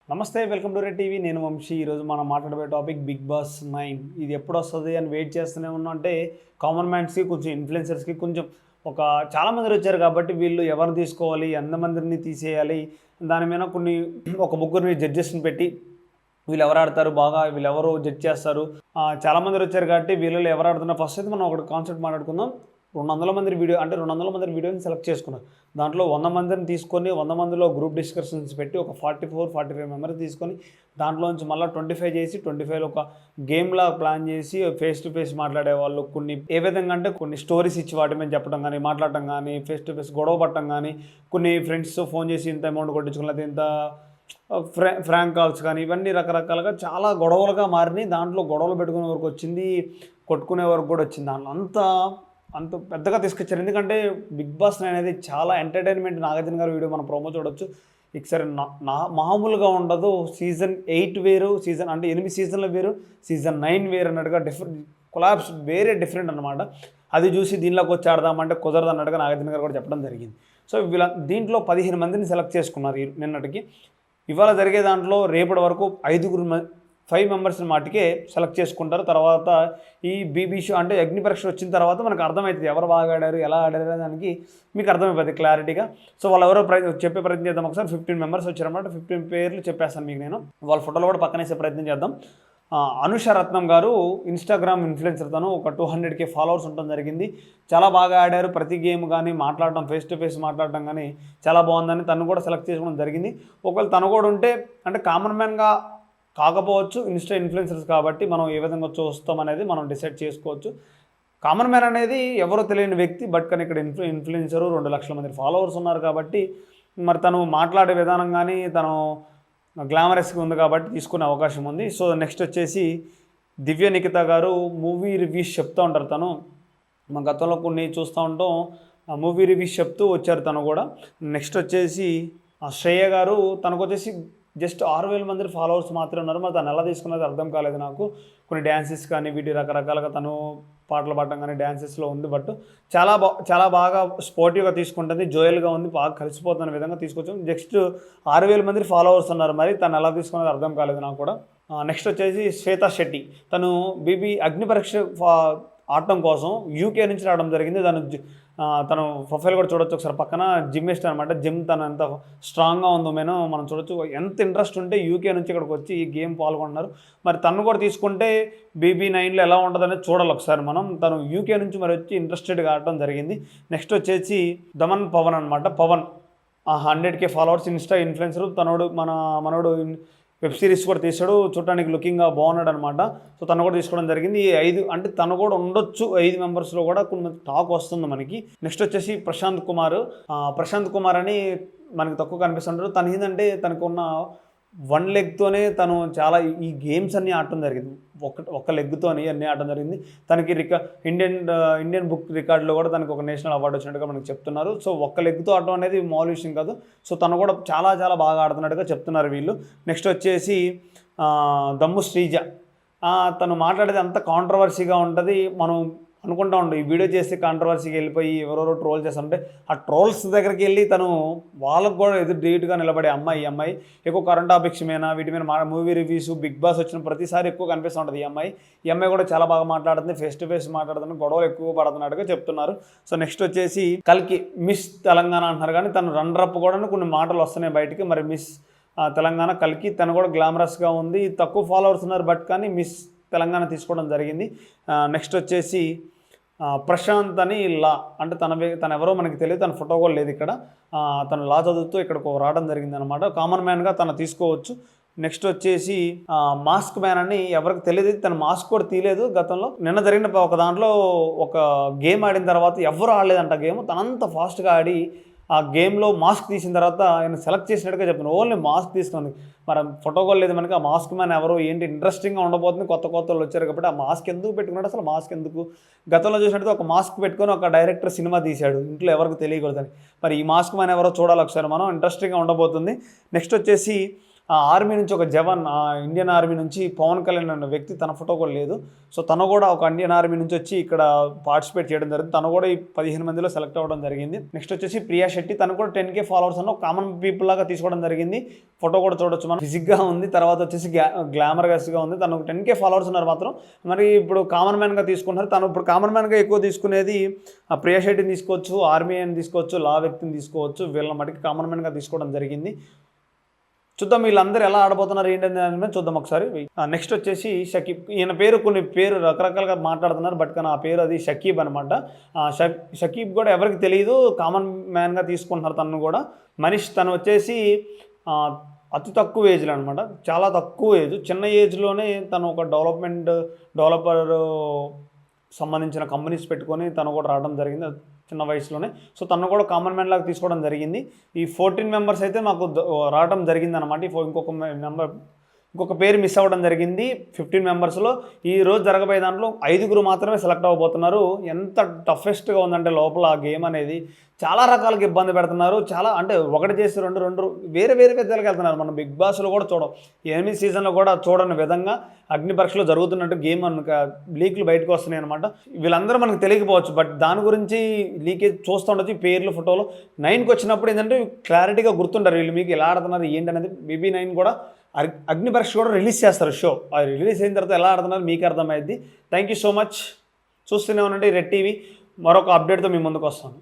నమస్తే, welcome to red TV. నేను వంశీ. ఈరోజు మనం మాట్లాడబోయే టాపిక్ బిగ్ బాస్ 9. ఇది ఎప్పుడు వస్తుంది అని వెయిట్ చేస్తూనే ఉన్నా. అంటే కామన్ మ్యాన్స్కి, కొంచెం ఇన్ఫ్లుయెన్సర్స్కి కొంచెం ఒక చాలామంది వచ్చారు కాబట్టి వీళ్ళు ఎవరు తీసుకోవాలి, ఎంతమందిని తీసేయాలి, దాని మీద ఒక ముగ్గురిని జడ్జెస్ని పెట్టి వీళ్ళు ఎవరు ఆడతారు బాగా, వీళ్ళు ఎవరు జడ్జ్ చేస్తారు. చాలామంది వచ్చారు కాబట్టి వీళ్ళు ఎవరు ఆడుతున్నారు. ఫస్ట్ అయితే మనం ఒక కాన్సెప్ట్ మాట్లాడుకుందాం. 200 మంది వీడియో, అంటే 200 మంది వీడియోని సెలెక్ట్ చేసుకున్నారు. దాంట్లో 100 మందిని తీసుకొని 100 మందిలో గ్రూప్ డిస్కషన్స్ పెట్టి ఒక 44-45 మెంబర్స్ తీసుకొని దాంట్లో నుంచి మళ్ళీ 25 చేసి 25లో ఒక గేమ్లా ప్లాన్ చేసి ఫేస్ టు ఫేస్ మాట్లాడే వాళ్ళు ఏ విధంగా అంటే కొన్ని స్టోరీస్ ఇచ్చి వాటి మీద చెప్పడం కానీ, మాట్లాడటం కానీ, ఫేస్ టు ఫేస్ గొడవ పట్టడం కానీ, కొన్ని ఫ్రెండ్స్ ఫోన్ చేసి ఇంత అమౌంట్ కొట్టించుకున్నది, ఇంత ఫ్రాంక్ కాల్స్ కానీ, ఇవన్నీ రకరకాలుగా చాలా గొడవలుగా మారినాయి. దాంట్లో గొడవలు పెట్టుకునే వరకు వచ్చింది, కొట్టుకునే వరకు కూడా వచ్చింది. దాంట్లో అంత పెద్దగా తీసుకొచ్చారు. ఎందుకంటే బిగ్ బాస్ అనేది చాలా ఎంటర్టైన్మెంట్. నాగార్జున గారి వీడియో మనం ప్రోమో చూడొచ్చు. ఒకసారి మామూలుగా ఉండదు. సీజన్ 8 వేరు, అంటే 8 సీజన్లు వేరు, సీజన్ 9 వేరు అన్నట్టుగా కొలాబ్స్ వేరే డిఫరెంట్ అనమాట. అది చూసి దీనిలోకి వచ్చి ఆడదామంటే కుదరదు అన్నట్టుగా నాగార్జున గారు కూడా చెప్పడం జరిగింది. సో దీంట్లో 15 మందిని సెలెక్ట్ చేసుకున్నారు నిన్నటికి. ఇవాళ జరిగే దాంట్లో రేపటి వరకు 5 మెంబర్స్ని మాటికే సెలెక్ట్ చేసుకుంటారు. తర్వాత ఈ బీబీ షో అంటే అగ్ని పరీక్ష వచ్చిన తర్వాత మనకు అర్థమవుతుంది ఎవరు బాగా ఆడారు, ఎలా ఆడారు దానికి మీకు అర్థమైపోతుంది క్లారిటీగా. సో వాళ్ళు ఎవరో చెప్పే ప్రయత్నం చేద్దాం. ఒకసారి 15 మెంబర్స్ వచ్చారన్నమాట. 15 పేర్లు చెప్పేస్తాను మీకు నేను. వాళ్ళ ఫోటోలు కూడా పక్కనేసే ప్రయత్నం చేద్దాం. అనుష రత్నం గారు ఇన్స్టాగ్రామ్ ఇన్ఫ్లుయెన్సర్. తను ఒక 200K ఫాలోవర్స్ ఉండడం జరిగింది. చాలా బాగా ఆడారు. ప్రతి గేమ్ కానీ మాట్లాడటం, ఫేస్ టు ఫేస్ మాట్లాడటం కానీ చాలా బాగుందని తను కూడా సెలెక్ట్ చేసుకోవడం జరిగింది. ఒకవేళ తను కూడా ఉంటే అంటే కామన్ మ్యాన్గా కాకపోవచ్చు, ఇన్ఫ్లుయెన్సర్స్ కాబట్టి మనం ఏ విధంగా చూస్తాం అనేది మనం డిసైడ్ చేసుకోవచ్చు. కామన్ మ్యాన్ అనేది ఎవరో తెలియని వ్యక్తి, బట్ కానీ ఇక్కడ ఇన్ఫ్లుయెన్సరు 2 లక్షల మంది ఫాలోవర్స్ ఉన్నారు కాబట్టి మరి తను మాట్లాడే విధానం కానీ తను గ్లామరస్గా ఉంది కాబట్టి తీసుకునే అవకాశం ఉంది. సో నెక్స్ట్ వచ్చేసి దివ్య నిఖిత గారు మూవీ రివ్యూస్ చెప్తూ ఉంటారు. తను మా గతంలో కొన్ని చూస్తూ ఉంటాం, మూవీ రివ్యూస్ చెప్తూ వచ్చారు తను కూడా. నెక్స్ట్ వచ్చేసి శ్రేయ గారు. తనకు వచ్చేసి జస్ట్ 6,000 మంది ఫాలోవర్స్ మాత్రమే ఉన్నారు. మరి తను ఎలా తీసుకున్నది అర్థం కాలేదు నాకు. కొన్ని డ్యాన్సెస్ కానీ వీటి రకరకాలుగా తను పాటలు పాడటం కానీ డ్యాన్సెస్లో ఉంది. బట్ చాలా బాగా స్పోర్టివ్గా తీసుకుంటుంది, జోయల్గా ఉంది, బాగా కలిసిపోతున్న విధంగా తీసుకొచ్చాం. జస్ట్ 6,000 మంది ఫాలోవర్స్ ఉన్నారు. మరి తను ఎలా తీసుకున్నది అర్థం కాలేదు నాకు కూడా. నెక్స్ట్ వచ్చేసి శ్వేతా శెట్టి. తను బీబీ అగ్ని పరీక్ష ఆడటం కోసం యూకే నుంచి రావడం జరిగింది. తను ప్రొఫైల్ కూడా చూడొచ్చు ఒకసారి. పక్కన జిమ్మిస్ట్ అనమాట. జిమ్ తను ఎంత స్ట్రాంగ్గా ఉందో మనం చూడొచ్చు. ఎంత ఇంట్రెస్ట్ ఉంటే యూకే నుంచి ఇక్కడికి వచ్చి ఈ గేమ్ పాల్గొన్నారు. మరి తను కూడా తీసుకుంటే బీబీ 9లో ఎలా ఉంటుందనేది చూడాలి ఒకసారి మనం. తను యూకే నుంచి మరి వచ్చి ఇంట్రెస్టెడ్గా ఆడటం జరిగింది. నెక్స్ట్ వచ్చేసి దమన్ పవన్ అనమాట. Pavan 100K followers insta influencer. మనోడు వెబ్ సిరీస్ కూడా తీసాడు. చూడటానికి లుకింగ్గా బాగున్నాడు అనమాట. సో తను కూడా తీసుకోవడం జరిగింది. 5 అంటే తను కూడా ఉండొచ్చు 5 మెంబర్స్లో కూడా కొన్ని టాక్ వస్తుంది మనకి. నెక్స్ట్ వచ్చేసి ప్రశాంత్ కుమార్ అని మనకి తక్కువ కనిపిస్తుంటారు. తను ఏంటంటే తనకున్న 1 లెగ్తోనే తను చాలా ఈ గేమ్స్ అన్నీ ఆడటం జరిగింది. ఒక లెగ్తోని అన్నీ ఆడటం జరిగింది. తనకి ఇండియన్ బుక్ రికార్డులో కూడా తనకు ఒక నేషనల్ అవార్డు వచ్చినట్టుగా మనకు చెప్తున్నారు. సో ఒక్క లెగ్తో ఆడటం అనేది మామూలు విషయం కాదు. సో తను కూడా చాలా బాగా ఆడుతున్నట్టుగా చెప్తున్నారు వీళ్ళు. నెక్స్ట్ వచ్చేసి దమ్ము శ్రీజ. తను మాట్లాడేది అంత కాంట్రవర్సీగా ఉంటుంది. మనం అనుకుంటా ఈ వీడియో చేస్తే కాంట్రవర్సీకి వెళ్ళిపోయి ఎవరెవరో ట్రోల్ చేస్తుంటే ఆ ట్రోల్స్ దగ్గరికి వెళ్ళి తను వాళ్ళకు కూడా డేట్గా నిలబడే అమ్మాయి. ఈ అమ్మాయి ఎక్కువ కరెంట్ టాపిక్స్ మీద వీటి మీద మూవీ రివ్యూస్, బిగ్ బాస్ వచ్చిన ప్రతిసారి ఎక్కువ కనిపిస్తూ ఉంటుంది. ఈ అమ్మాయి కూడా చాలా బాగా మాట్లాడుతుంది, ఫేస్ టు ఫేస్ మాట్లాడుతుంది, గొడవలు ఎక్కువ పడుతున్నట్టుగా చెప్తున్నారు. సో నెక్స్ట్ వచ్చేసి కల్కి మిస్ తెలంగాణ అంటున్నారు కానీ తను రన్నరప్ కూడా కొన్ని మాటలు వస్తున్నాయి బయటికి. మరి మిస్ తెలంగాణ కల్కి తను కూడా గ్లామరస్గా ఉంది. తక్కువ ఫాలోవర్స్ ఉన్నారు బట్ కానీ మిస్ తెలంగాణ తీసుకోవడం జరిగింది. నెక్స్ట్ వచ్చేసి ప్రశాంత్ అని లా. అంటే తను ఎవరో మనకి తెలియదు, తన ఫోటో కూడా లేదు ఇక్కడ. తను లా చదువుతూ ఇక్కడికి రావడం జరిగింది అనమాట. కామన్ మ్యాన్గా తను తీసుకోవచ్చు. నెక్స్ట్ వచ్చేసి మాస్క్ మ్యాన్ అని ఎవరికి తెలియదు. తను మాస్క్ కూడా తీయలేదు గతంలో. నిన్న జరిగిన ఒక దాంట్లో ఒక గేమ్ ఆడిన తర్వాత ఎవరు ఆడలేదంట గేమ్. తనంత ఫాస్ట్గా ఆడి ఆ గేమ్లో మాస్క్ తీసిన తర్వాత ఆయన సెలెక్ట్ చేసినట్టుగా చెప్పాను. ఓన్లీ మాస్క్ తీసుకుంది. మరి ఫోటో కూడా లేదు మనకి. ఆ మాస్క్ మ్యాన్ ఎవరు ఏంటి ఇంట్రెస్టింగ్గా ఉండబోతుంది. కొత్త వాళ్ళు వచ్చారు కాబట్టి ఆ మాస్క్ ఎందుకు పెట్టుకున్నాడు, అసలు మాస్క్ ఎందుకు? గతంలో చూసినట్టు ఒక మాస్క్ పెట్టుకొని ఒక డైరెక్టర్ సినిమా తీశాడు, ఇంట్లో ఎవరికి తెలియకూడదని. మరి ఈ మాస్క్ మ్యాన్ ఎవరో చూడాలి ఒకసారి మనం. ఇంట్రెస్టింగ్గా ఉండబోతుంది. నెక్స్ట్ వచ్చేసి ఆ ఆర్మీ నుంచి ఒక జవాన్, ఇండియన్ ఆర్మీ నుంచి పవన్ కళ్యాణ్ అన్న వ్యక్తి, తన ఫోటో కూడా లేదు. సో తను కూడా ఒక ఇండియన్ ఆర్మీ నుంచి వచ్చి ఇక్కడ పార్టిసిపేట్ చేయడం జరిగింది. తను కూడా ఈ 15 మందిలో సెలెక్ట్ అవ్వడం జరిగింది. నెక్స్ట్ వచ్చేసి ప్రియా శెట్టి, తను కూడా 10K ఫాలోవర్స్ అన్న కామన్ పీపుల్ లాగా తీసుకోవడం జరిగింది. ఫోటో కూడా చూడొచ్చు మనం, ఫిజిక్గా ఉంది. తర్వాత వచ్చేసి గ్లామరస్గా ఉంది. తను 10K ఫాలోవర్స్ ఉన్నారు మాత్రం. మరి ఇప్పుడు కామన్ మ్యాన్గా తీసుకుంటున్నారు. తను ఇప్పుడు కామన్ మ్యాన్గా ఎక్కువ తీసుకునేది ప్రియా శెట్టిని తీసుకోవచ్చు, ఆర్మీ అని తీసుకోవచ్చు, లా వ్యక్తిని తీసుకోవచ్చు. వీళ్ళ మటుకు కామన్ మ్యాన్గా తీసుకోవడం జరిగింది. చూద్దాం వీళ్ళందరూ ఎలా ఆడబోతున్నారు ఏంటని చూద్దాం ఒకసారి. నెక్స్ట్ వచ్చేసి షకీబ్. ఈయన కొన్ని పేరు రకరకాలుగా మాట్లాడుతున్నారు, బట్ కానీ ఆ పేరు అది షకీబ్ అనమాట. షకీబ్ కూడా ఎవరికి తెలియదు, కామన్ మ్యాన్గా తీసుకుంటున్నారు తను కూడా. మనీష్, తను వచ్చేసి అతి తక్కువ ఏజ్లో అనమాట, చాలా తక్కువ ఏజ్, చిన్న ఏజ్లోనే తను ఒక డెవలపర్ సంబంధించిన కంపెనీస్ పెట్టుకొని తను కూడా రావడం జరిగింది చిన్న వయసులోనే. సో తను కూడా కామన్ మ్యాన్ లాగా తీసుకోవడం జరిగింది. ఈ 14 మెంబర్స్ అయితే మాకు రావడం జరిగింది అనమాట. ఇంకొక పేరు మిస్ అవ్వడం జరిగింది 15 మెంబర్స్లో. ఈ రోజు జరగబోయే దాంట్లో 5 మాత్రమే సెలెక్ట్ అవ్వబోతున్నారు. ఎంత టఫెస్ట్గా ఉందంటే లోపల ఆ గేమ్ అనేది, చాలా రకాలుగా ఇబ్బంది పెడుతున్నారు. చాలా అంటే ఒకటి చేసి రెండు వేరే విధాలుగా వెళ్తున్నారు. మనం బిగ్ బాస్లో కూడా చూడం, 8 సీజన్లో కూడా చూడని విధంగా అగ్ని పరీక్షలో జరుగుతున్నట్టు గేమ్ లీక్లు బయటకు వస్తున్నాయి అనమాట. వీళ్ళందరూ మనకు తెలియకపోవచ్చు, బట్ దాని గురించి లీకేజ్ చూస్తూ ఉండొచ్చు. పేర్లు, ఫోటోలు 9కి వచ్చినప్పుడు ఏంటంటే క్లారిటీగా గుర్తుంటారు వీళ్ళు మీకు ఎలా ఆడుతున్నారు ఏంటి అనేది. BB9 కూడా అగ్ని పరీక్ష కూడా రిలీజ్ చేస్తారు షో. అది రిలీజ్ అయిన తర్వాత ఎలా ఆడుతున్నారు మీకు అర్థమైంది. Thank you so much. చూస్తూనే ఉండండి రెడ్ టీవీ. మరొక అప్డేట్తో మీ ముందుకు వస్తాను.